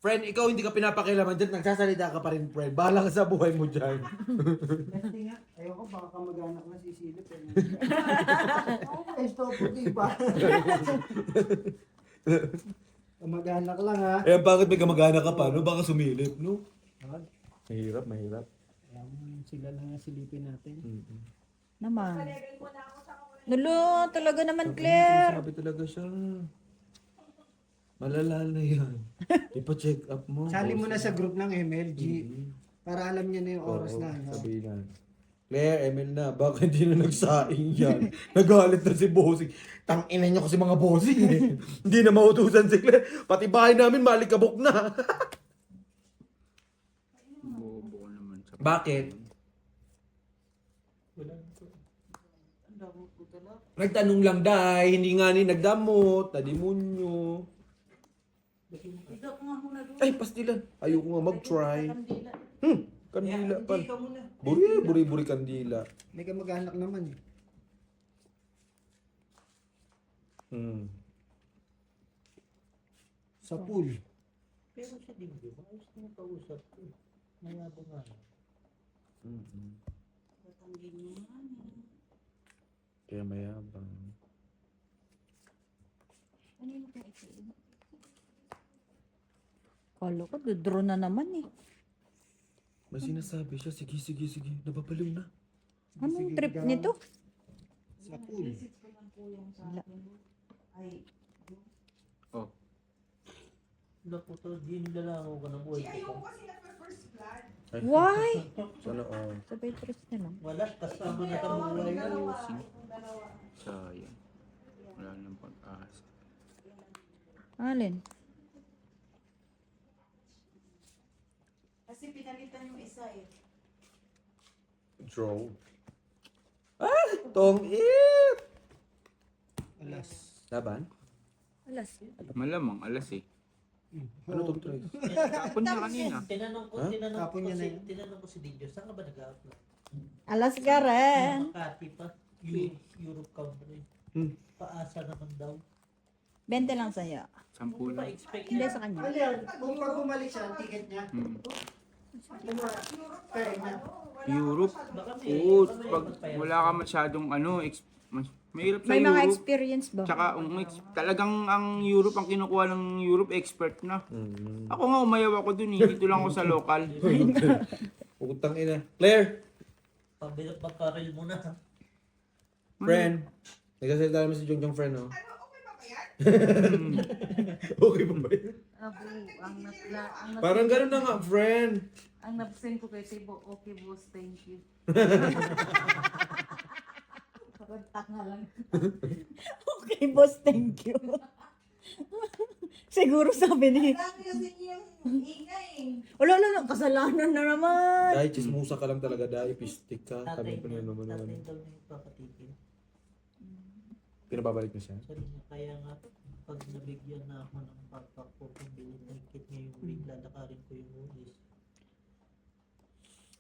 Friend, ikaw hindi ka pinapakilaman dyan, nagsasalita ka pa rin, friend. Bahala ka sa buhay mo dyan. Hindi nga, ayoko baka kamag-anak na sisilip. Oo, esto po, di ba? Kamag-anak lang ha. Eh, bakit may kamag-anak ka pa, no? Baka sumilip, no? Mahirap, mahirap. Alam mo, sila lang ang silipin natin. Naman. Nulo, talaga naman, Claire. Sabi talaga siya. Malala na yan. Ipa-check up mo. Sali mo na sa group ng MLG para alam niya na yung oras Oo, na. Ano. sabihin na. Claire, Emil na, baka hindi na nagsaing yan. Nagalit na si Bossing. Tangina niyo kasi mga Bossing eh. Hindi na mautusan si Claire. Pati bahay namin malikabok na. Bobo naman sa... Bakit? Nagtanong lang dahil hindi nga ni nagdamot, nadimonyo. Ay, pastilan. Ayoko nga mag-try. Kandila pa. Buri kandila. May kamag-anak naman eh. Sa pool. Pero siya din, di ba? Ayos na kausap ko. Mayabang nga. Kaya mayabang. Kala ko, dudro na naman eh. May sinasabi siya, sige. Nababaliw na. Anong trip nito? Sa pool. Oh, Naku to, ginlalako ka na buhay ko. Why? Sana all. Sabay tres na lang. Wala, kasama na kami buhay ko. sayang. Wala nang pag-asa. Alin? Kasi pinalitan yung isa eh. Draw. Tong it! Alas. Laban? Alas. Malamang, alas eh. Ano tong try? Tapon niya kanina. Tinanong ko, Ha? Tapon niya na yun. tinanong ko si Didio, saan ka ba nag-upload? Alas ka rin. Makati pa. Europe country. Paasa naman daw. 20 lang sa'yo. 10 Hindi pa lang. expect Hindi niya. sa kanya. Ano yan? Kung pag bumalik siya, ang ticket niya. Pera niya. Europe? Baka Oo, pag wala ka masyadong mahirap sa May mga Europe. experience ba? Tsaka talagang ang Europe, ang kinukuha ng Europe, expert na. Ako nga, umayaw ako dun eh. Dito lang ako sa local. Utang ina. Claire! Pabilat magkaril mo na. Friend! Nagsasalita naman si Jongjong friend, no? Okay pa ba yun? Parang gano'n na nga, friend. Ang napsend ko kay Tibo, okay boss, thank you. Pagkak nga lang. Okay, boss, thank you. Siguro sabi ni... Dami kasi niyang ingay. Wala, kasalanan na naman. Dahil chismusa ka lang talaga, dahil pistik ka. Tatay Kami pa na naman tatay naman. daw niya papatikin. Pinababalik mo siya? Sabi niya, kaya nga, pag nabigyan na ako ng pagpak ko, pambili ng kit ngayong week, lalakarin ko yung ulis.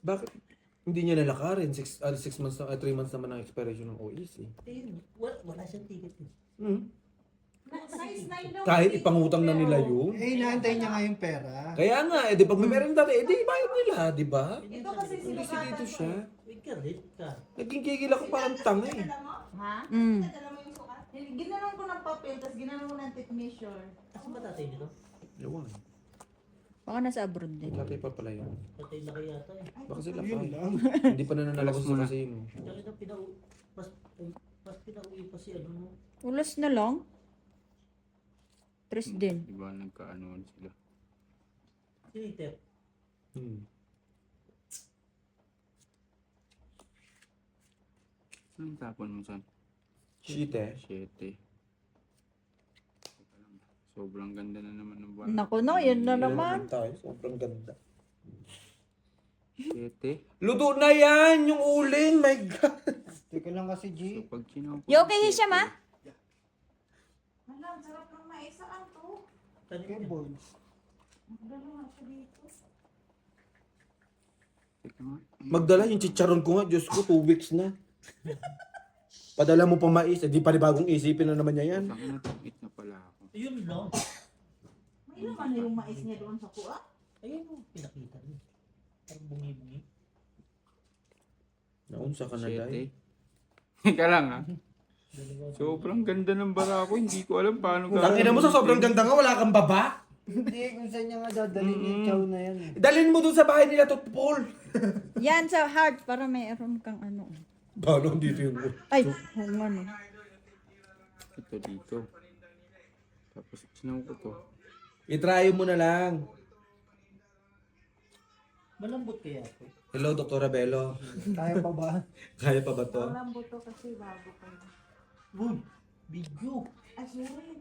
Bakit? Hindi niya nalakarin. 6 months na, 3 months naman ang expiration ng OEC. Eh, wala siyang ticket eh. Size 9 daw. Kahit ipangutang na nila yun. Eh, inaantay niya nga yung pera. Kaya nga, eh, di pag may meron dati, eh, di bayad nila, di ba? Ito kasi Hindi si dito siya. May karit ka. Naging gigil ako parang tanga eh. Ha? Mm. Nadala mo yung sukat? Ginanon ko ng papel, tapos ginanon ko ng tape measure. Kasi ba tatay nito? Ewan. Baka nasa abroad din. Tatay pa pala yun. Tatay na kaya ito eh. Baka sila pa. Yun lang. Hindi pa nananalako sa kasino. Kaya na mas pinauwi pa si ano no? Ulas na lang. Tres din. Diba nagkaano sila. Siniter. Anong tapon mo saan? Shit eh. 7. Sobrang ganda na naman ng buwan. Naku no, yun na naman. Tayo, sobrang ganda. 7. Luto na yan! Yung uling! My God! Teka lang kasi, G. So pag kinuha ko. You okay siya, ma? Hala, ang sarap ng mais. Saan to? Tanim Okay, niya. boys. Magdala nga siya dito. Teka nga. Magdala yung chicharon ko nga, Diyos ko, 2 weeks na. Padala mo pa mais, eh, di pa bagong isipin na naman niya yan. Saan na tagit na pala ako. Yun no. Ilang ano yung mais niya doon sa kuha? Ayun o, pinakita niya. Parang bungi-bungi. Naunsa ka na, Day? Teka lang ha. Dalawa. Sobrang ganda ng bara ko. Hindi ko alam paano Tangina mo sa sobrang ganda nga, wala kang baba. Hindi, kung saan niya nga dadalhin yung chow na yan. Dalhin mo dun sa bahay nila, Totpol. Yan sa heart para mayroon kang ano. Paano dito yung... Ay, yung ano. Ito dito. Tapos sinaw ko to. I-try mo na lang. Malambot kaya ako. Hello, Dr. Bello. Kaya pa ba? Kaya pa ba to? Walang buto kasi bago pa yun. Uy, video. Ay, sorry.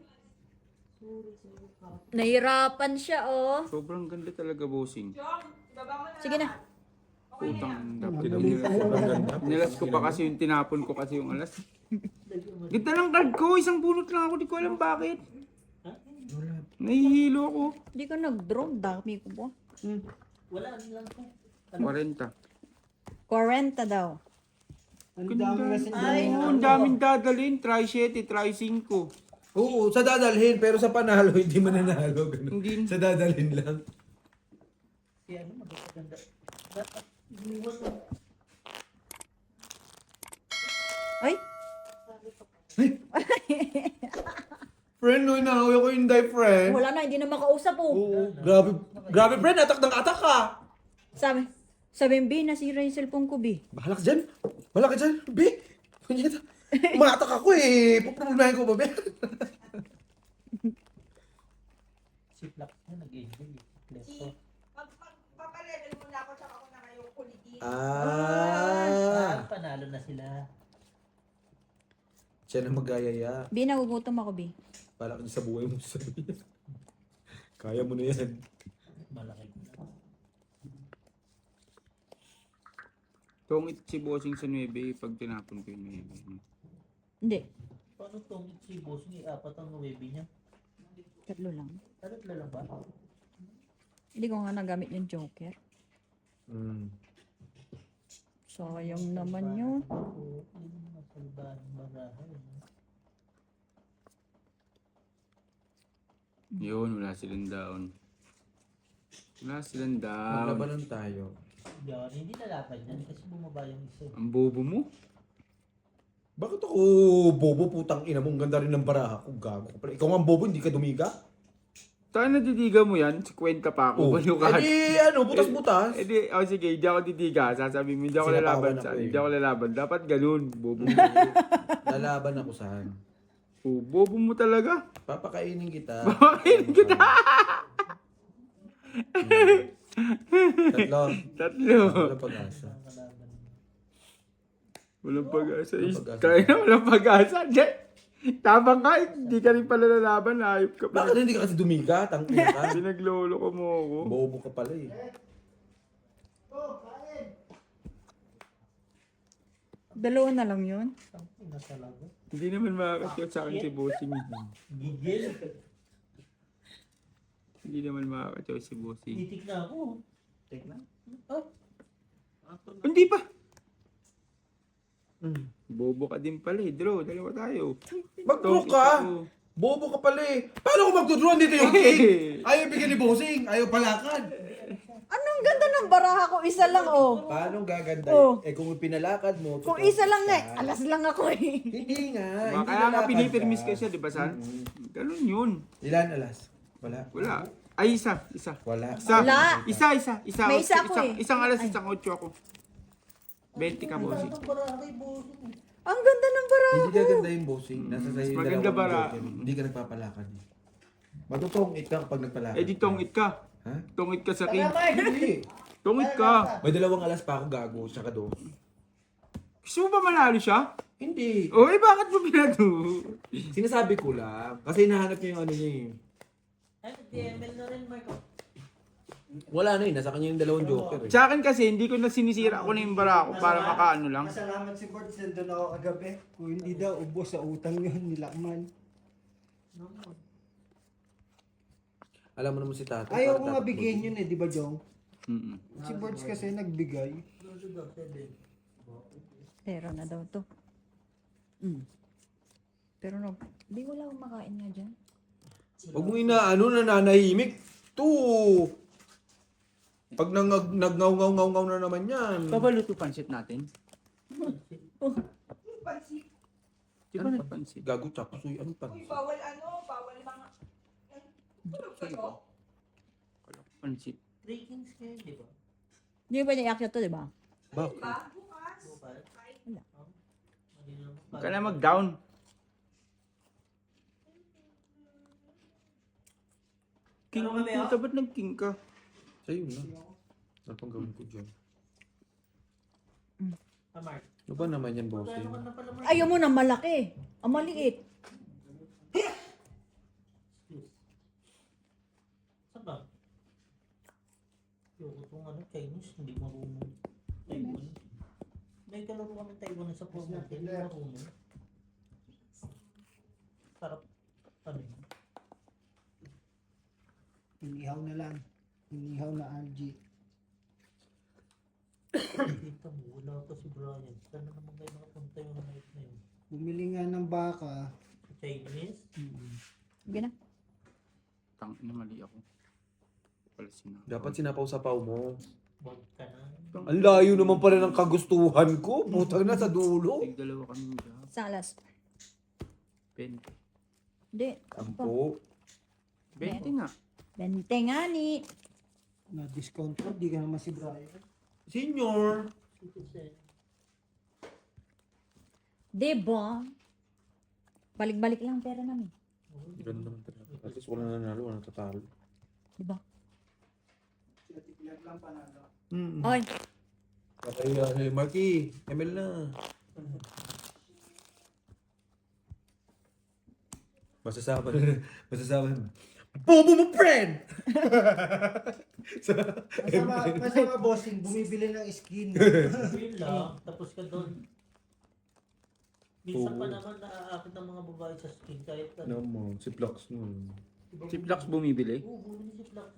Sorry. Nahirapan siya, oh. Sobrang ganda talaga, bossing. Sige na. Putang Ganda. nilas ko pa kasi yung tinapon ko kasi yung alas. Ganda ng card ko. Isang bunot lang ako. Di ko alam bakit. Nahihilo ako. Hindi ka nag-draw. Dami ko ba? Wala ano lang to. 40. 40 daw. Ang dami kasi Ay, ang daming dadalhin. Try 7, try 5. Oo, sa dadalhin, pero sa panalo, hindi mananalo. Ganun. Hindi. Sa dadalhin lang. Kaya ano, magaganda. Dapat, iniwan mo. Ay, Friend, no, inaaway ko yung die, friend. wala na. Hindi na makausap, oh. Oo, grabe. Grabe, friend. Atak ng atak ka. Sabi B, nasira yung cellphone ko, B. Bahala ka dyan. Bahala ka dyan. Be, kunyata. Umatak ako eh. Puproblemahin ko ba, be? Si Flax na nag-enjoy. Kleso. Papalevel mo na ako tsaka ako na kayo kulitin. Panalo na sila. Siya na magayaya. B, nagugutom ako, B. Bahala ka dyan sa buhay mo. Sabihin. Kaya mo na yan. Malaki ko na. Tungit si bossing sa 9 pag tinapon ko yung 9. Hindi. Paano tong si boss niya? Apat ang nuwebe niya. 3 lang. Tatlo lang ba? Hindi ko nga nagamit yung joker. Mm. Sayang naman yun. Oo, yun ang masalbahan barahay. Yun, wala silang down. Wala silang down. Maglabanan tayo. Yan, hindi lalaban yan kasi bumaba yung isa. Ang bobo mo. Bakit ako bobo, putang ina mo? Ang ganda rin ng baraha ko. Gago ka pala. Ikaw nga ang bobo, hindi ka dumiga? Tayo nadidiga mo yan, 50 pa ako. Baliw ka. Butas-butas. Sige, hindi ako didiga. Sasabihin mo, hindi ako Sinatawan lalaban. ako eh. Hindi ako lalaban. Dapat ganun. Bobo mo. Lalaban ako saan? Oh, bobo mo talaga. Papakainin kita. Papakainin kita. Tatlo. Tatlo. Walang pag-asa. Walang pag-asa. Walang pag-asa. Kaya na walang pag-asa. Tabang ka, hindi ka rin pala lalaban. Ayop ka pa. Bakit hindi ka kasi dumiga? Tangina ka. Pinaglolo ko mo ako. Bobo ka pala eh. Dalawa na lang yun. Ang nasalaga. Hindi naman makakasya sa akin si Bossing. Gigil. Hindi naman makakasya si Bossing. Titik na ako. Take na. Oh, Hindi pa. Bobo ka din pala eh. Draw, dalawa tayo. Mag-draw ka! Bobo ka pala eh. Paano ko mag-draw? Dito yung cake. Ayaw bigyan ni Bossing. Ayaw palakad. Anong ganda ng baraha ko? Isa lang, oh. Paano gaganda? Oh. Eh kung pinalakad mo. Kung totoo isa lang nga, ka. alas lang ako eh. Hindi nga. Kaya hindi nga lalakad pinipirmis ka. ka siya, di ba San? Ganun yun. Ilan alas? Wala. Wala. Ay, isa. Wala. Wala. Isa. May isa ako eh. Isang alas, isang 8 ako. 20 ka, Bossing. itong barahay, boss. Ang ganda ng baraha Hindi ko. gaganda yung Bossing. Nasa sa'yo yung Maganda dalawang bara. joker. Hindi ka nagpapalakad eh. Matutungit ka kapag nagpalakad. Eh di tongit ka. Ha? Tongit ka sa king. Hindi. Tongit ka. May dalawang alas pa ako gago. Tsaka do. Gusto mo ba manalo siya? Hindi. O eh, bakit mo pinado? Sinasabi ko lang. Kasi hinahanap niya yung ano niya eh. Ay, TML na rin, Marco. Wala na eh. Nasa kanya yung dalawang joker eh. Sa akin kasi, hindi ko na sinisira ako na yung bara ko para makaano lang. Masalamat si Bord, nandun ako kagabi. Kung hindi daw, ubos sa utang yun, nilakman. Alam mo naman si Tato. Ayaw ko nga bigyan yun eh, di ba Jong? Mm-mm. Si Bords kasi nagbigay. Pero na daw to. Pero no, di wala akong makain nga dyan. Huwag mong inaano, nananahimik. To. Pag nag-ngaw-ngaw-ngaw na naman yan. Pabaluto pansit natin. Pansit. Di ba nagpansit? Gago, chapsuy. Ano pa? Uy, bawal bawal mga... Ano? Pansit. 3 Kings kayo, di ba? Hindi ba niya iakyat to, di ba? Bakit? Ba? Bukas. Bukas? Wala. Mali naman. Huwag ka na mag-down. King Ano ka kami, puta, ba't nag-king ka? Sa'yo na. Ano pang gawin ko dyan? Mark. Ano ba naman yan, bossing? Gano'n ka na pala, Mark? Ayaw mo na malaki. Ang maliit. Excuse. Saan ba? Yung itong Chinese, hindi marunong. Taiwan. May kalaro kami Taiwan sa phone natin, hindi marunong. Sarap. Ano yun? Inihaw na lang. Inihaw na RG. Kita mo, wala pa si Brian. Saan na naman kayo nakapunta yung night na yun? Bumili nga ng baka. Chinese? Sige na. Tang ina, mali ako. Pala sinabi. Dapat sinapaw-sapaw mo. Wag ka na. Ang layo naman pala ng kagustuhan ko. Putang na sa dulo. Tig-dalawa kami job. Salas. 20. Hindi. Ampo. 20 nga. 20 nga ni. Na-discount ko. Di ka naman si Brian. Senior. Citizen. Diba? Balik-balik lang ang pera namin. Ganun naman talaga. At least wala nanalo, wala natatalo. Diba? Tignan lang panalo. Oy, Okay, Marky. ML na. Masasama na. Masasama na. Bobo mo, friend! Masama bossing, bumibili ng skin. Yun lang, tapos ka doon. Minsan pa naman naaakit ng mga babae sa skin kahit No mo, si Flux nun. Si Flux bumibili. Oo, bumili si Flux.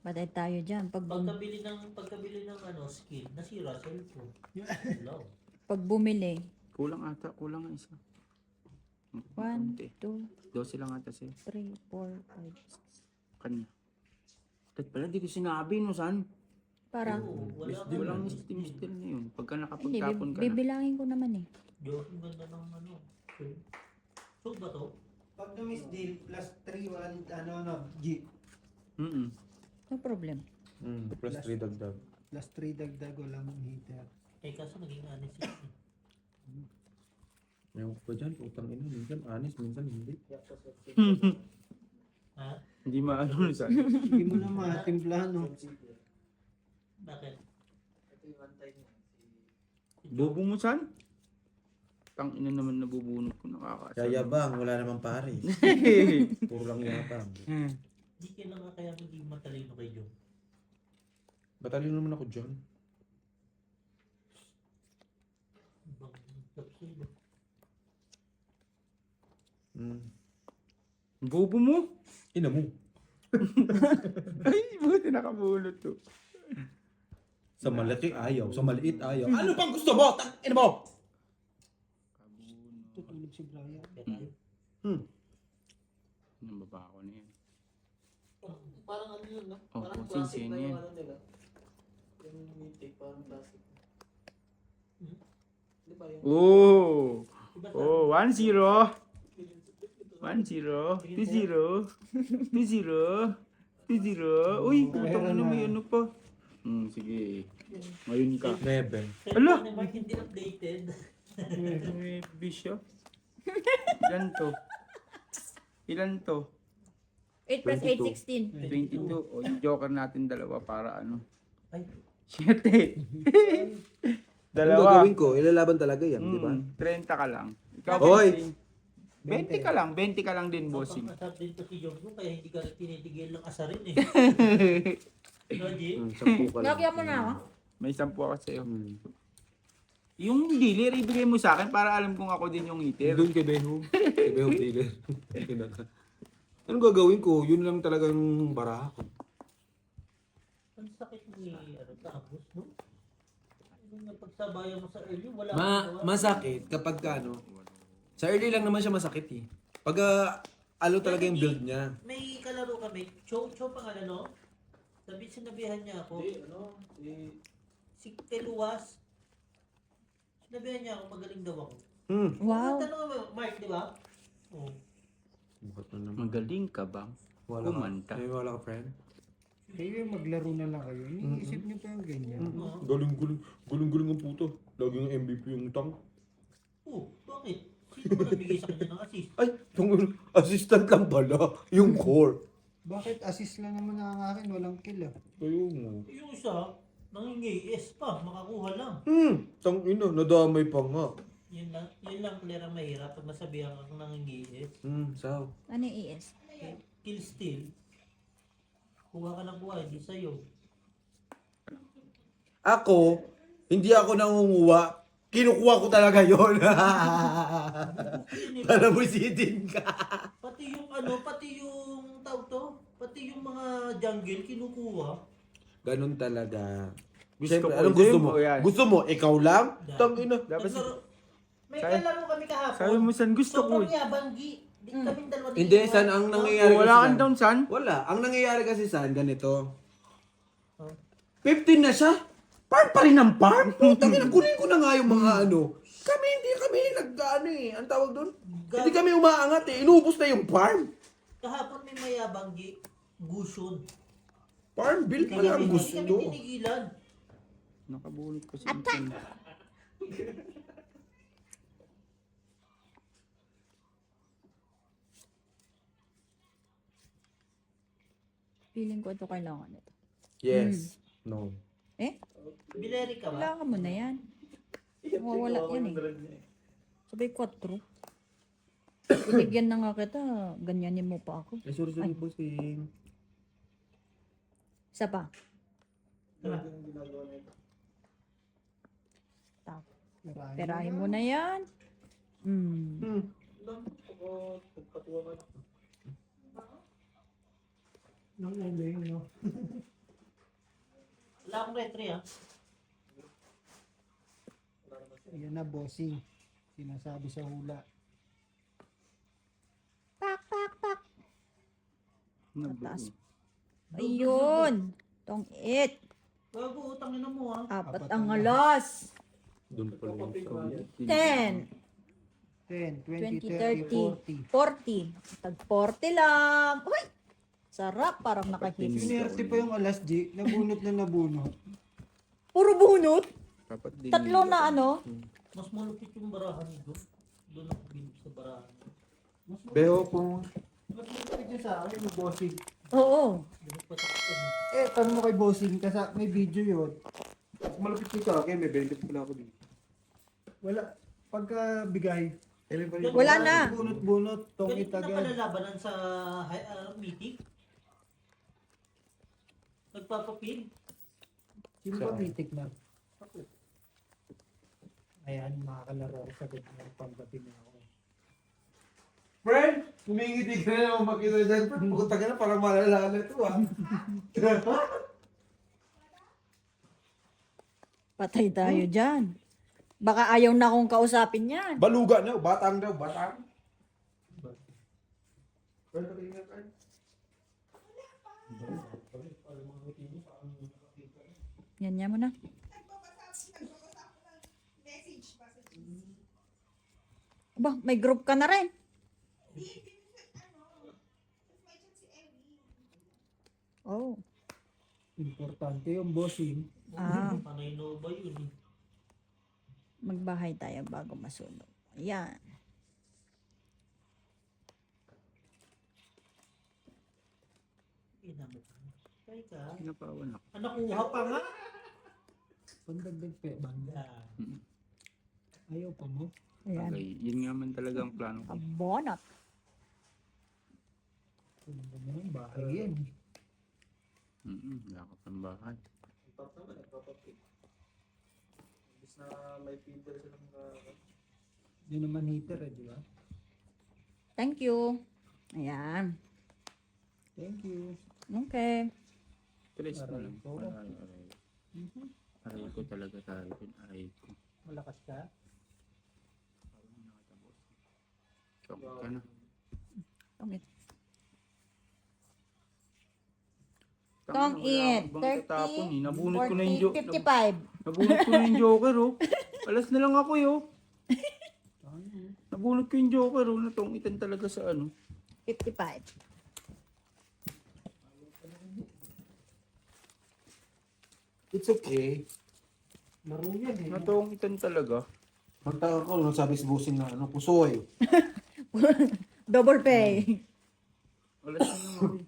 patay tayo dyan. Pagkabili ng skin, nasira cellphone. Hello. Pag bumili, Kulang ata, kulang nga isa. 1, 2, 12 lang ata siya. 3, 4, 5, 6. Kanya. Dahil pala, di ko sinabi no, san? Para, Oo, wala ka. Walang mistil na yun. Pagka hindi, nakapagtapon ka na. bibilangin ko naman eh. Diyos, ang ganda ng So ba to? Pag na-miss deal, plus 3, G. No problem. Plus 3 dagdag. Plus 3 dagdag, walang heater. Eh kaso naging honest yun. Ewan ko pa dyan, utang ina. Minsan honest, minsan hindi. Ha? Hindi maano na san. Hindi mo na matimplahan, no? Bakit? Bobo mo san? Tang ina naman nabubunot ko nakakasal. Yayabang, wala namang pare. Puro lang yabang. Di kailangan kaya hindi matalino kay John. Batalyon naman ako dyan. Ibang tapsilo. Bobo mo? Ina mo. Ay, buti nakabulot to. Sa malaki ayaw, sa maliit ayaw. Ano pang gusto mo? Ina mo! Tutulog si Brian. Ang baba ko na yan. Parang ano yun, no? Oh, Parang classic na yung nila. Yung intake, parang classic. Di ba yun? Oh! Diba Oh, 1-0. 1-0. 2-0. 2-0. 2-0. Uy, putang ina, may ano pa. Sige. Ngayon ka. Never. Ala! Ni Mark hindi updated. May bisyo. Ilan to? Ilan to? 8 plus 8, 16. 22. O, yung joker natin dalawa para ano. Ay, 7. Ano Dalawa. gagawin ko? Ilalaban talaga yan, di ba? 30 ka lang. Ikaw, Hoy! 20 ka lang. 20 ka lang din, bossing. Masarap din to si John mo, kaya hindi ka tinitigil ng asarin eh. Diba, G? 10 ka lang. Nakakaya mo na ako? May 10 ako sa'yo. Yung dealer, ibigay mo sa akin para alam kong ako din yung eater. Doon kay Beho. Kay Beho dealer. Anong gagawin ko? Yun lang talagang baraha ko. Ang sakit ni tapos, no? Yung napagsabayan mo sa early, wala kang gawa. Masakit kapag ano. Sa early lang naman siya masakit eh. Pag Ano talaga yung build niya. May kalaro kami. Cho pangalan, no? Sinabihan niya ako. Si Teluwas. Sinabihan niya ako, magaling daw ako. Wow. Tanong mo, Mark, di ba? Oh. Bakit na naman? Magaling ka bang? Wala Kumanta. ka. Ay, wala ka, friend? Kayo maglaro na lang kayo. Iniisip niyo pa yung ganyan. Galing ang puto. Laging MVP yung tang. Oh, bakit? Sino ba nagbigay sa kanya ng assist? Ay, yung assistant lang pala. Yung core. Bakit assist lang naman ang akin, walang kill ah. Ayun mo. Yung isa, nangingi-S pa, makakuha lang. Tang ina, nadamay pa nga. Yun lang clear ang mahirap pag masabihan kang nangingi-S. Saw. Ano yung ES? Kill steal. Kuha ka ng kuha, hindi sa'yo. Ako, hindi ako nangunguha. Kinukuha ko talaga yon. Para busitin ka. Pati yung tawag to, pati yung mga jungle kinukuha. Ganun talaga. Gusto Siyempre, ko anong din gusto mo? mo yan. Gusto mo, ikaw lang? Tang ina. May Sabi- kalaro kami kahapon. Sabi mo, San, gusto ko Sobrang eh. yabanggi. Di kaming dalawa Hindi, San, ang nangyayari Wala kasi kang down, San? Wala. Ang nangyayari kasi San, ganito. 15 na siya. Farm pa rin ang farm. Tangina, kunin ko na nga yung mga ano. Hindi kami nag-ano eh. Ang tawag doon? Hindi kami umaangat eh. Inubos na yung farm. Kahapon may mayabanggi. Gusion. Farm bill pa lang Hindi gusto. kami tinigilan. Nakabunot ko si San. Feeling ko ito kailangan ito. Yes. No. Eh? Bileri ka ba? Kailangan mo na yan. Mawawala yan eh. Sabay 4. Binigyan na nga kita, ganyanin mo pa ako. Ay, sorry, bossing. Isa pa. Tap. Perahin mo na yan. Nang ending, no? Wala akong retry ah. Ayan na, bossing. Sinasabi sa hula. Pak, pak, pak. Nabuo. Mataas. Ayun. Tong 8. Gago, utangin na mo ah. 4 ang alas. Doon pa lang yung 10. 10, 20, 30, 20, 30, 40. 40. Tag 40 lang. Uy! Sarap, parang nakahit. Sinerte pa yung alas, G. Nabunot na nabunot. Puro bunot. Dapat din. Tatlo na ano. Mas malupit yung barahan doon. Doon ako bilip sa barahan. Beho po. Mas malapit yun sa akin, yung bossing. Oo. Doon pa sa Tanong mo kay bossing, kasi may video yun. Malapit ka sa akin, may benefit pala ako dito. Wala. Pagka bigay. Wala na. Bunot-bunot, tong Ganito na itagan. palalabanan sa meeting. Nagpapapil. Sino ba mitik na? Ako. Ayan, makakalaro ako sa ganyan. Pagdating na ako. Friend, humingiti ka na naman makita dyan. Puta ka na, parang malala na ito ah. Patay tayo dyan. Baka ayaw na akong kausapin yan. Baluga na, batang daw, batang. Friend, patingin friend. Yan niya mo na. Aba, may group ka na rin. Oh. Importante yung bossing. Ah, Panay Nova yun eh. magbahay tayo bago masunog. Ayan. Ina mo pa. Teka. Pinapawan ako. Nakuha pa nga. Pandagdag pe, banda. Ayaw pa mo. Ayan. Okay, yun nga man talaga ang plano ko. Abonat. Ano ba naman, bahay yan. Wala ka pang bahay. Yun naman heater eh, di ba? Thank you. Ayan. Thank you. Okay. Tres na lang. ko. Aray. Aray ko talaga tayo. Aray ko. Malakas ka? Chok ka na. Tongit. Tongit. 30, Nabunot ko na 40, yung 55. Nabunot ko na yung Joker, oh. Alas na lang ako, yo. Nabunot ko yung Joker, oh. Natongitan talaga sa ano. 55. It's okay. Laro yan eh. Natongitan talaga. Magtaka ko, nagsabi si Busing na ano, pusoy. Double pay. Alas na lang ako.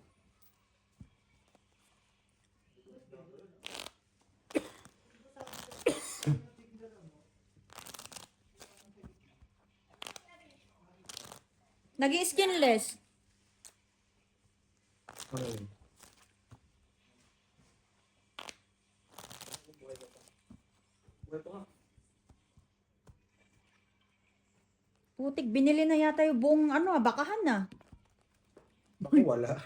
Nag-i-skinless. Ano yun? Putik, binili na yata yung buong bakahan na. Baka wala.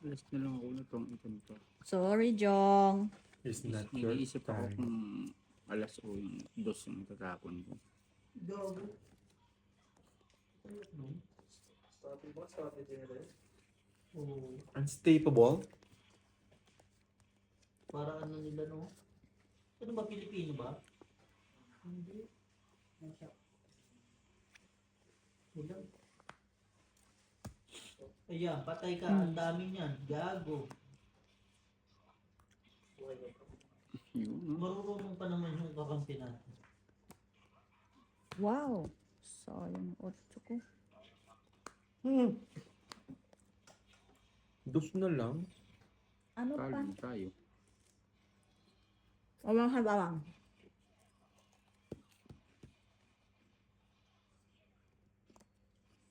Alas na lang ako natongitan to. Sorry, Jong. It's not your Nag-iisip ako time. kung alas o yung dos yung tatapon ko. Oo. Unstable? Para ano nila, no? Ano ba, Pilipino ba? Hindi. Wala. Ayan, patay ka. Ang dami niyan. Gago. Yun, no? Marurunong pa naman yung kakampi natin. Wow. Sayang 8 ko. Dos na lang. Ano pa? Kalo tayo. Walang habawang.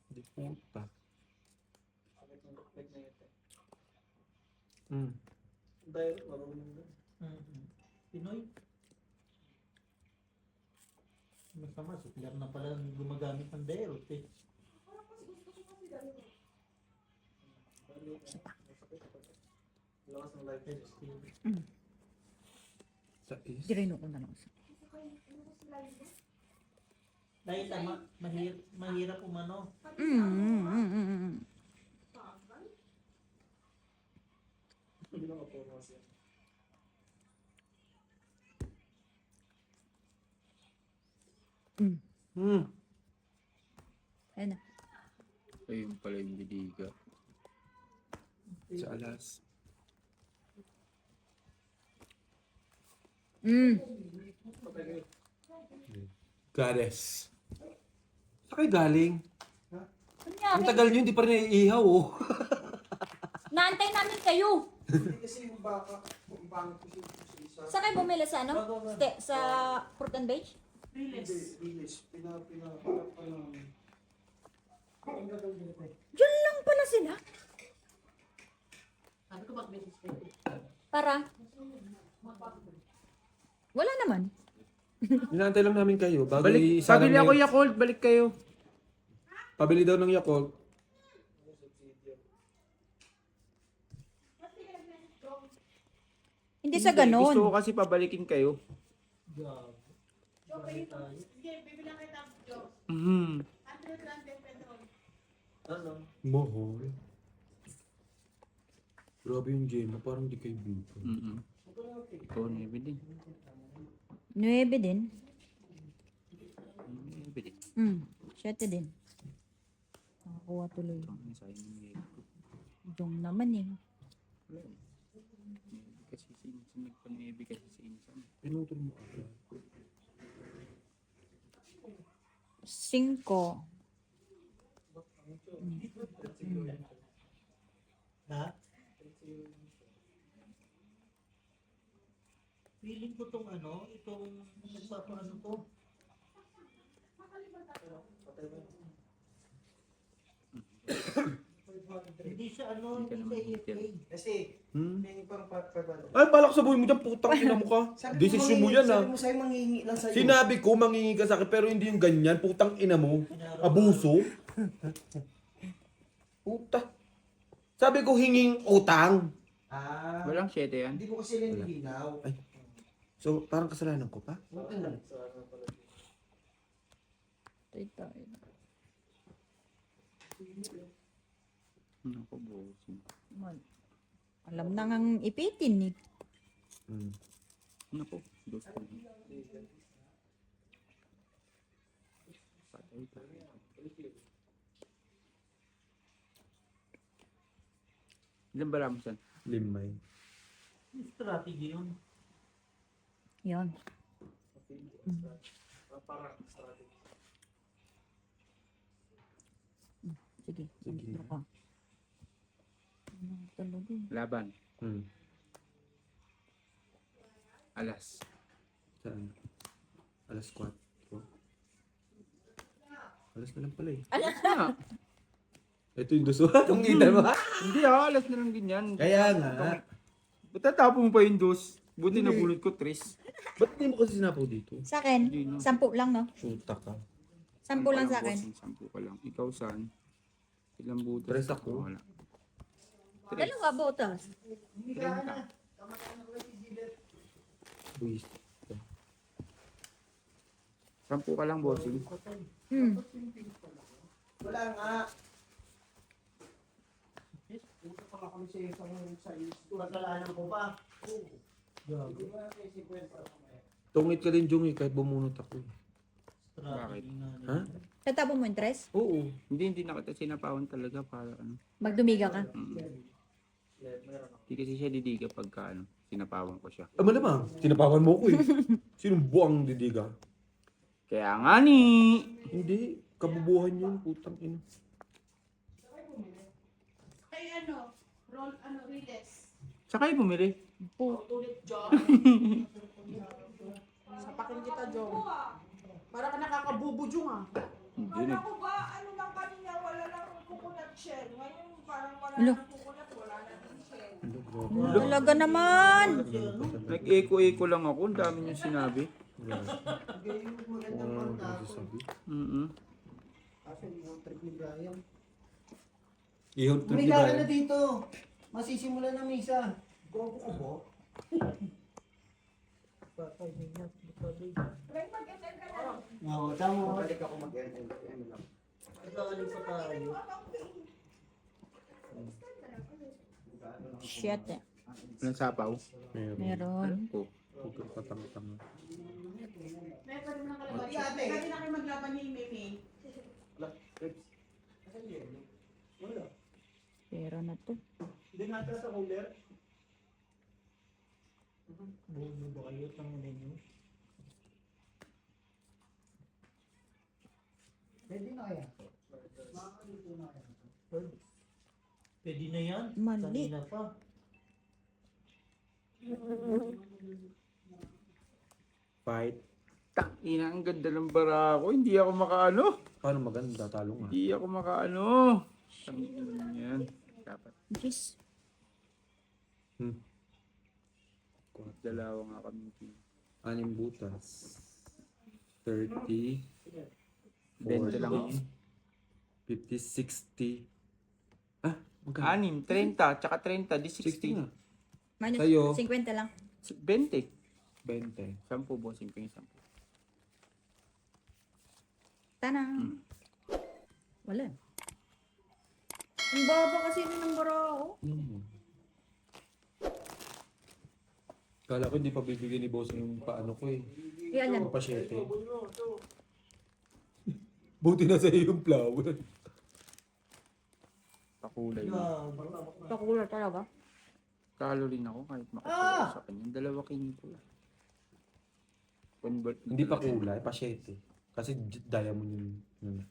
Di puta. Pinoy? Masama, suklar na pala gumagamit ng Dairot eh. Sa is. Dirino ko na lang. Dahil tama, mahirap umano. Mm. Ayun na. Ayun pala yung bidiga. Sa alas. Goddess. Saan kayo galing? Ang Kunyari, tagal nyo, hindi pa rin naiihaw, oh. naantay namin kayo. Hindi kasi yung baka, yung pangit kasi sa isa. Saan kayo bumili sa sa fruit and veg? Hindi, release. Pinaparap pa namin. Ang gagawin nila tayo. Diyan lang pala sila. Sabi ko bakit Para? Wala naman. Inaantay lang namin kayo. Bago Balik, isa pabili lang ako may- Yakult, balik kayo. Pabili daw ng Yakult. Hindi sa ganon. Gusto ko kasi pabalikin kayo. gago? Mhm. Ano? Mahal. Grabe yung Gemma, parang di kayo bito. Mhm. Ito, nebe din. 9 din. Nebe din. 7 din. Nakakuha tuloy. Ang sayang ng nebe ko. Jong naman eh. Kasi sa insan, nagpa-nebe kasi sa insan. Pinutol mo agad. 5. Ha? Feeling ko tong itong nagpapaano to. Hindi siya hindi siya EFA. Kasi, may pang pagpapalo. Ay, balak sa buhay mo dyan, putang ina mo ka. Desisyon mo yan, ah. Sabi mo sa'yo, manghihingi lang sa'yo. Sinabi ko, mangingi ka sa akin, pero hindi yung ganyan. Putang ina mo. Abuso. Puta. Sabi ko, hinging utang. Walang 7 yan. Hindi mo kasi nililinaw. Ay. So, parang kasalanan ko pa? Tay tayo. Naku, bossing. Alam na ngang ipitin eh. Hmm. Naku, dos ko. Patay tayo. Ilan ba ramos yan? Limay. Strategy yun. Yan. Sige, dito ka. Ano talaga eh. Laban. Hmm. Alas. Saan? Alas 4. Alas na lang pala eh. Alas na. Ito yung duso. Itong kita mo. Hindi alas na lang din yan. Kaya nga. Ba't tatapo mo pa yung dos? Buti Hindi. nabulot ko, Tris. Ba't hindi mo kasi sinapaw dito? Sa akin, Hindi, no. 10 lang, no? Shoota ka. 10 lang sa akin. 10 ka lang. Ikaw saan? Ilang butas? Tres ako. Wala. Dalawa botas. 30. Buwis. 10 ka lang, bossing. Hmm. Wala nga. Punta pa nga kami sa isang sa kasalanan ko pa. Tungit ka din, Jung, kahit bumunot ako. Bakit? Ha? Tatapon mo yung tres? Oo. Hindi na kita sinapawan talaga para ano. Magdumiga ka. Hindi kasi siya didiga pagka ano, sinapawan ko siya. Ah, malamang. Sinapawan mo ko eh. Sinong buwang didiga? Kaya nga ni. Hindi. Kabubuhan yun, putang ina. Kay ano, Riles. Saka kayo bumili. Ulit, John. Sapakin kita, John. Para ka nakakabubo, Jung, ah. Hindi Kala na. ko ba, ano lang kanina, wala lang coconut shell. Ngayon, parang wala Alo. ng coconut, wala na din shell. Talaga naman. Nag-echo-echo lang ako. Ang dami niyong sinabi. Ganyan yung magandang pagkakon. Kaso yung trip ni Brian. Ihon to Umiga ka na dito. Masisimula na misa. Gogo ko ba? Oo, tama. Balik ako mag-end. Galing pa tayo. Shit eh. Walang sapaw. Meron. Oh. Huwag kang patang-tanga. May pa rin ng kalaban. Lagi na kayo maglaban ni Mimi. Pero na to. Hindi nata sa cooler. Bumo ba kayo ng menu? Pwede na kaya? Makakalito na kaya? Pwede na yan. Mali. Kanina pa. Fight. Ina, ang ganda ng bara ko. Hindi ako makaano. Paano maganda? Talo nga. Hindi ako makaano. Tangina yan. Dapat. Jeez. Dalawa nga kami. 6 butas. 30. 20 lang ako. 50, 60. Ah, magkano? 6, 30, tsaka 30, di 60 60. nga. Minus Sa'yo. 50 lang. 20. 20. 10 bossing ko yung 10. Tanang. Wala. Ang baba kasi ng barao. Kala ko hindi pa bibigyan ni boss yung paano ko eh. Yan yan. Pasyete. Buti na sa iyo yung flower. Pakulay mo. Pakular talaga. Talo rin ako kahit makapagod sa kanya. 2 kinito. Convert na Hindi pa talaga. kulay, pasyete. Kasi diamond yun.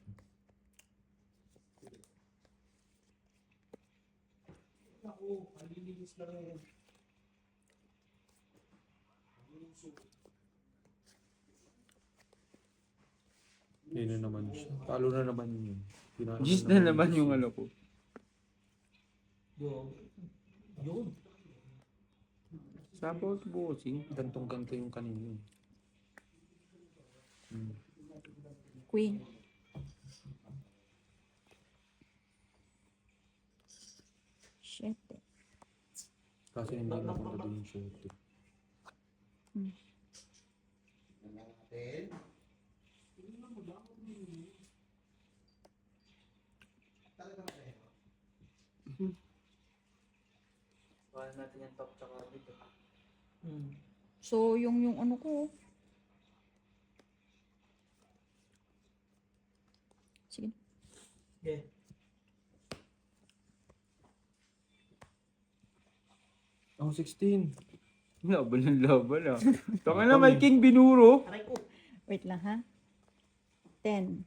Ako, malilinis na rin. Yun na naman siya. Talo na naman yun. Gis na naman yung ano ko. Yun. Sabaw sa bossing. Gantong-ganto yung kanina. Queen. Shit eh. Kasi hindi na ako naging shooting. Wala natin yung top tsaka dito. So, yung ano ko. Sige. Okay. Oh, 16. Laban ng laban ah. Taka na may king binuro. Aray ko. Wait lang ha. 10.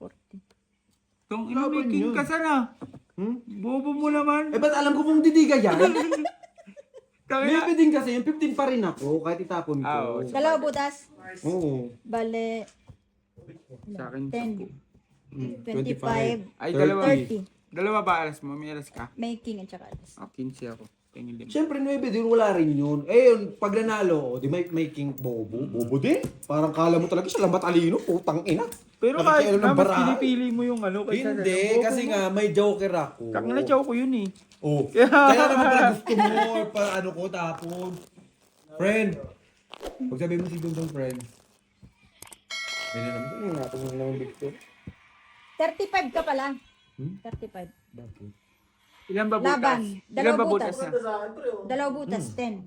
40. Tong ina may king ka sana. Bobo mo naman. Eh, ba't alam ko kung didiga yan? Taka na. Maybe din kasi yung 15 pa rin ako, kahit itapon ko. Oo. Dalawa butas. Oo. Bale, Sa akin. 10. 25. 25. Ay, dalawa. 30. Dalawa ba alas mo? May alas ka? May king at saka alas. Ah, 15 ako. Tingin din. Siyempre, 9 din, wala rin yun. Eh, yun, pag nanalo, di may king bobo. Bobo din. Parang kala mo talaga siya lang matalino, putang ina. Pero Nakikialam kahit na, ng mas baraha. pinipili mo yung ano. kaysa Hindi, sa- Bobo kasi mo. nga, may joker ako. Taka na chow ko yun eh. Oh. Kaya naman pala gusto mo, pa ano ko, tapon. Friend. Pag sabihin mo si Dundong friend. Ganyan naman. Ano nga, kung naman Victor. 35 ka pala. Hmm? 35. Bakit? Ilan ba butas? Laban. Ilan Dalawa ba butas. butas na? Dalawa butas, 10.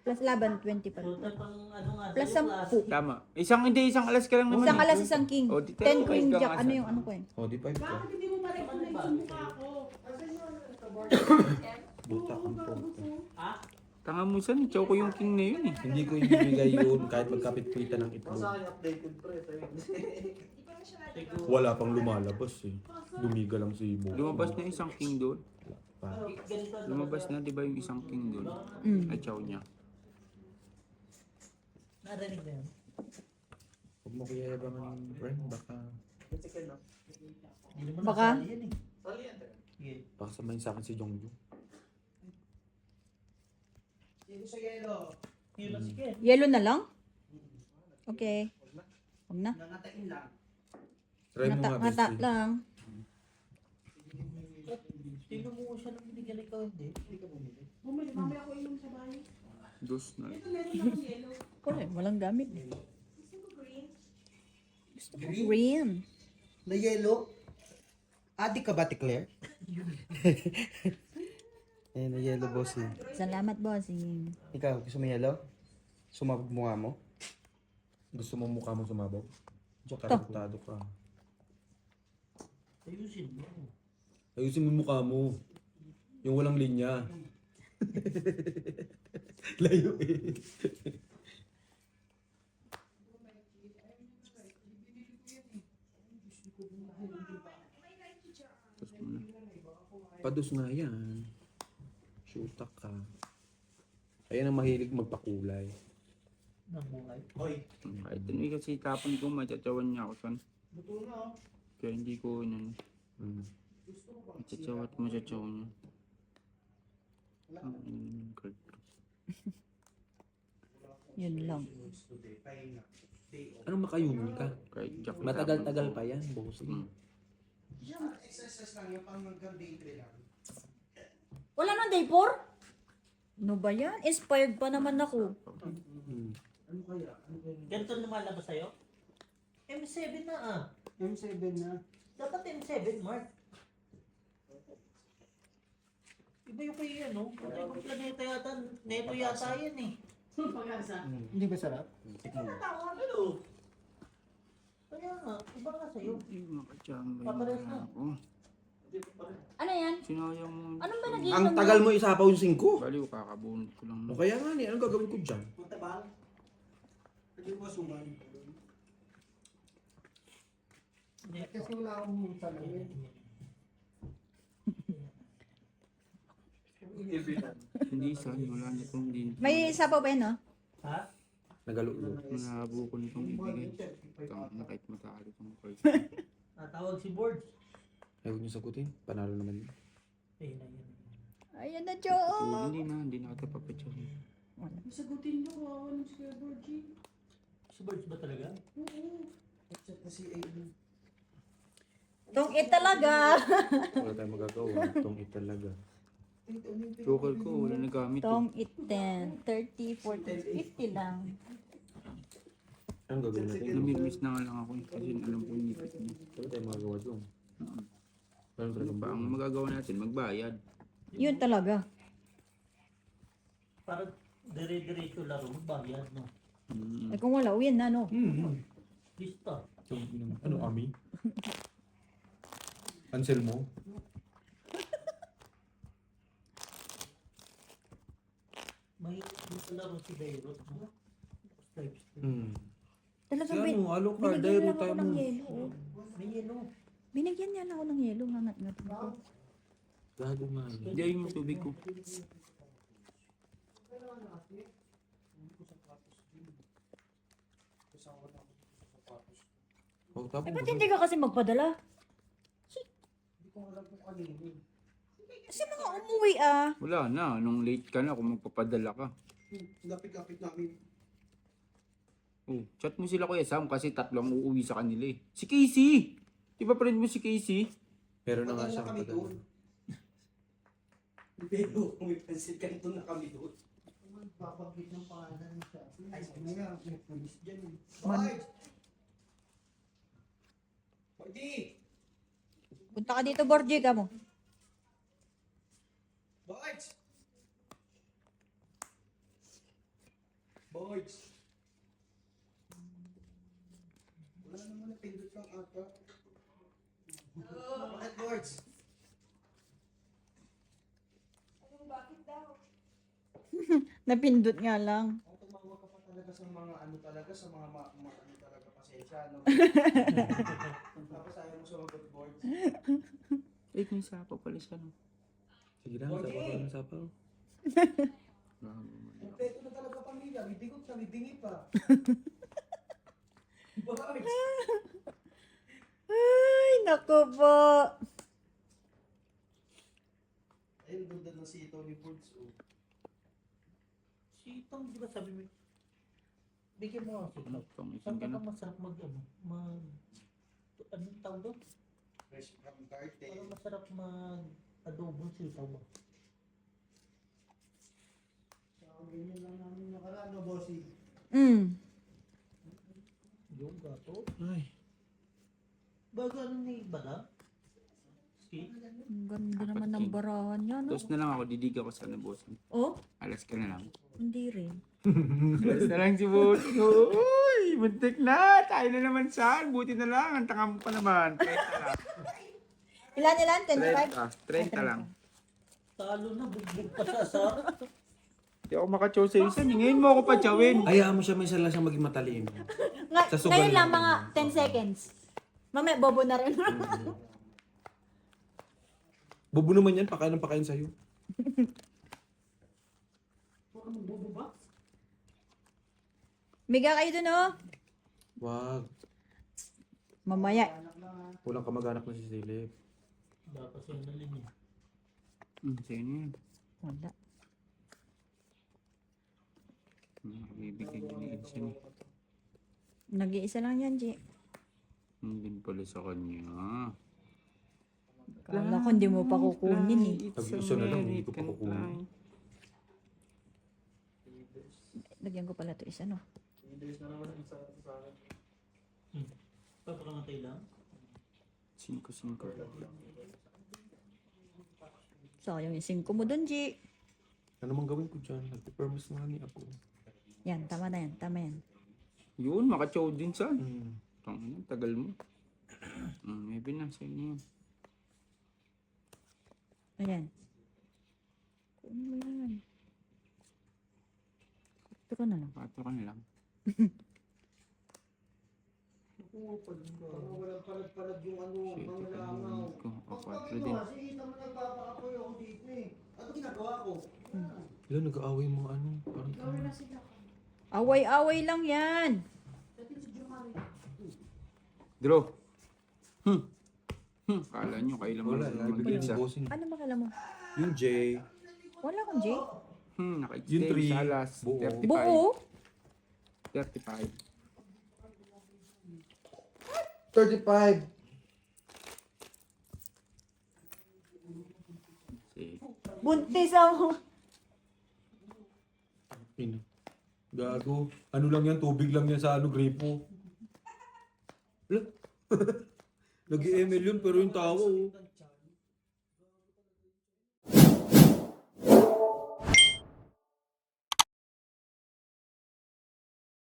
Plus laban, 25. Total pang ano nga. Plus sa'yo, 10. Tama. Isang alas ka lang naman. Isang eh. alas, isang king. O, di 10 tayo, queen ikaw jack. nga Ano sa- yung ano ko eh? Oh, di 5 ka. Bakit hindi mo ma-recognize yung mukha ko? Buta kang puto. Ha? Tanga mo saan, chow ko yung king na yun eh. Hindi ko ibibigay yun kahit magkapit-pitan ng itlog. Wala pang lumalabas eh. Lumiga lang si Ibo. Lumabas na isang king doon. Pa. Ganito. Lumabas na, di ba yung isang king doon? Ay, chow niya. Narinig na yun. Huwag mo kaya yabangan ng friend, baka Hindi naman Baka? nasali yan eh. Sige. baka samayin sa akin si Jongjong. Yun lang si Ken. Yellow na lang? Okay. Huwag na. Try mo nga, Ngata Bestie. lang. Tingnan mo siya nang binigyan ikaw hindi. Hindi ka bumili. Bumili, mamaya ko inom sa bahay. Dos na. Ito meron akong yellow. Wala, walang gamit. Gusto mo green? Gusto ko green. Na yellow? Adi ka ba, Claire? Eh, na yellow, bossing. Salamat, bossing. Ikaw, gusto mo yellow? Sumabog mukha mo? Gusto mo mukha mo sumabaw? Diyan To. karaptado ka. Ayusin mo. Ayusin mo yung mukha mo. Yung walang linya. Layo eh. Dos mo na. Pados nga yan. Shoota ka. Ayan ang mahilig magpakulay. Ng buhay. Kahit ano eh, kasi tapon ko, machachawan niya ako son. Kaya hindi ko yun. Machachawa at machachaw niya. Card. Yun lang. Anong makayumin ka? Kahit jack na Matagal-tagal tapon ko. pa yan, boss. Wala nang day 4? Ano ba yan? Inspired pa naman ako. Ganito lumalabas sa'yo? M7 na ah. M7 na. Dapat M7, Mark. Iba yung kayo yan, no? Ibang planeta yata. Neto yata yan eh. Pag-asa. Hindi ba sarap? Ano? Kaya nga, iba nga sa'yo. Ay, makachamba Papares na na. ako. Ano yan? Sinayang mo. Ano ba nag Ang tagal mo isapaw yung 5. Baliw, kakabunod ko lang. O kaya nga ni, anong gagawin ko dyan? Punta ba? Hindi mo suman. Kasi wala akong multa na yun. Hindi san, wala na itong din. May isa pa ba yun, no? Ha? Nagalulo. Malabo ko nitong ibigay. Tama na kahit matalo itong card. Natawag si Boards. Ayaw niyo sagutin. Panalo naman yun. Ayun na yun. Ayan na, Joe. Hindi na ata papatsaw. Sagutin mo, kawawa ng Square Board, G. Si Boards ba talaga? Oo. Tong it talaga. Wala tayong magagawa. Itong it talaga. Joker ko, wala nagamit. Tong it 10, 30, 40, 50 lang. Anong gagawin natin? Namimiss na nga lang ako eh, kasi alam ko yung nipit niya. Ano tayo magagawa doon? Ano Ano ba ang magagawa natin? Magbayad. Yun talaga. Parang dire-diretso laro, bayad, no? Eh kung wala, uyan na, no? Lista. Ano, Ami? Cancel mo? May laro si Beirut, no? Stripes. Talagang Si ano, Alucard, binigyan Dairo lang ako tayo ng mo. yelo. Oh. May yelo. Binigyan niya lang ako ng yelo, ngat-ngat ko. Gago nga. Hindi, ayun yung tubig ko. Oh, tapos Eh ba't hindi ka kasi magpadala? Hindi ko alam kung kanino. Kasi mga umuwi ah. Wala na, nung late ka na kung magpapadala ka. Lapit-lapit namin. Oh, chat mo sila Kuya Sam kasi tatlong uuwi sa kanila eh. Si Casey! Di ba friend mo si Casey? pero na nga Patay siya na kami magpadala. doon. Pero kung may pansit ka doon na kami doon. Babanggit ng pangalan siya. Ay, nga, may police dyan eh. Bakit? Pwede! Punta ka dito, Borgie ka mo. Bakit? Bakit? Wala naman na pindot lang ata. Bakit, Boards? Napindot nga lang. Ang tumawag ka pa talaga sa mga ano talaga, sa mga ano talaga pasensya, no? Tapos ayaw mo sumagot, Boards. Eh, kung sapa pala siya no. Sige lang, sapaw ka ng sapaw. Kompleto na talaga pamilya, may digot na, may bingi pa. Bakit? Ay, naku po. Ayun, ganda ng sitaw ni Boards, oh. Si Tom, di ba sabi mo, bigyan mo ako sitaw. Itong Saan isang ka ganun. na masarap anong tawag doon? Fresh from garden. Parang masarap mag-adobo sitaw mo. Ganyan lang namin nakaraan, no, bossy? Yung gato. Ay. Bago ano ni Badang? Skin? Ang ganda naman ng barahan niya, no? Tapos na lang ako, didig ako sa boss. Oh, Alas ka na lang. hindi rin. Alas na lang si boss. Uy, muntik na. Tayo na naman saan. Buti na lang. Ang tanga mo pa naman. 30 lang. Ilan? 25? 30 lang. Talo na, bugbog pa sa asar. Hindi ako makachow sa isa. Ngayon mo ako patsawin. Hayaan mo siya, minsan lang siya maging matalino. Sa sugal Ngayon lang lang. mga 10 seconds. Mamaya, bobo na rin. Bobo naman yan, pakain ng pakain sa'yo. Miga kayo dun, oh. Wag. Mamaya. Walang kamag-anak na si Silip. Dapat siya na linya. Sa'yo na yan. Wala. Bibigyan niya ni Edson. Nag-iisa lang yan, G. Hindi pala sa kanya. Kala ko hindi mo pa kukunin eh. Pag-isa na lang, hindi ko pa kukunin. Lagyan ko pala ito isa, no? Papakamantay lang. 5. Sayang yung 5 mo dun, G. Ano mang gawin ko dyan? Nagpe-permis na nga ni ako. Yan, tama na yan, tama yan. Yun, makachow din saan. Hmm. Tangina, tagal mo. Maybe na, sa'yo na yan. Ayan. Kunin mo yan. Ito ko na lang. 4 ka na lang. Parang walang palad-palad yung ano, mga langaw. Ko, o, 4 Bakit din. mo? Kasi kita mo nagpapakapoy ako dito eh. Ano ginagawa ko? Wala, nag-aaway yung mga ano. Parang Away-away lang yan. Draw. Kala nyo, kayo lang wala, marunong ibigay ni mag-isa. bossing. Ano ba kailan mo? Yung J, Wala akong J. yung Naka-extend 3, sa alas. buo. 35. Buo? 35. 35. Sige. Buntis ako. Gago. Ano lang yan, tubig lang yan sa gripo. Nag-ML yun pero yung tawa oh.